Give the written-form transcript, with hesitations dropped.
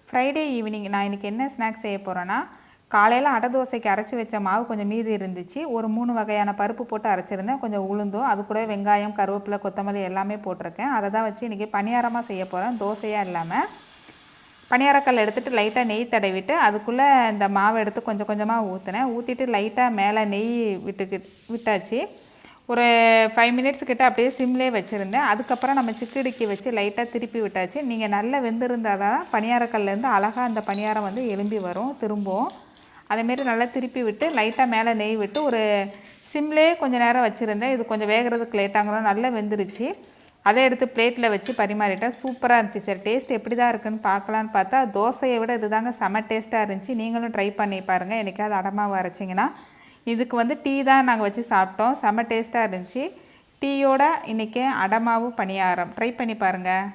Friday evening நான் இன்றைக்கி என்ன ஸ்நாக்ஸ் செய்ய போகிறேன்னா, காலையில் அடை தோசைக்கு அரைச்சி வச்ச மாவு கொஞ்சம் மீதி இருந்துச்சு. ஒரு 3 வகையான பருப்பு போட்டு அரைச்சிருந்தேன். கொஞ்சம் உளுந்தும், அது கூட வெங்காயம், கருவேப்பிலை, கொத்தமல்லி எல்லாமே போட்டிருக்கேன். அதை தான் வச்சு இன்றைக்கி பணியாரமாக செய்ய போகிறேன். தோசையாக இல்லாமல் பணியாரக்கல் எடுத்துகிட்டு லைட்டாக நெய் தடவிட்டு அதுக்குள்ளே இந்த மாவை எடுத்து கொஞ்சம் கொஞ்சமாக ஊற்றினேன். ஊற்றிட்டு லைட்டாக மேலே நெய் விட்டாச்சு. ஒரு 5 மினிட்ஸ் கிட்ட அப்படியே சிம்லேயே வச்சுருந்தேன். அதுக்கப்புறம் நம்ம சிக்கிடிக்கு வச்சு லைட்டாக திருப்பி விட்டாச்சு. நீங்கள் நல்லா வெந்திருந்தால் தான் பணியாரக்கல்லேருந்து அழகாக அந்த பணியாரம் வந்து எலும்பி வரும் திரும்பவும். அதேமாரி நல்லா திருப்பி விட்டு லைட்டாக மேலே நெய் விட்டு ஒரு சிம்லேயே கொஞ்சம் நேரம் வச்சுருந்தேன். இது கொஞ்சம் வேகிறதுக்கு லேட்டாகணும். நல்லா வெந்துருச்சு. அதை எடுத்து பிளேட்டில் வச்சு பரிமாறிட்டேன். சூப்பராக இருந்துச்சு. சரி டேஸ்ட் எப்படி தான் இருக்குன்னு பார்க்கலான்னு பார்த்தா தோசையை விட இது தாங்க செம டேஸ்ட்டாக இருந்துச்சு. நீங்களும் ட்ரை பண்ணி பாருங்கள். எனக்காவது அடமாவை அரைச்சிங்கன்னா. இதுக்கு வந்து டீ தான் நாங்கள் வச்சு சாப்பிட்டோம். செம டேஸ்ட்டாக இருந்துச்சு. டீயோட இன்றைக்கி அடமாவும் பணியாரம் ட்ரை பண்ணி பாருங்கள்.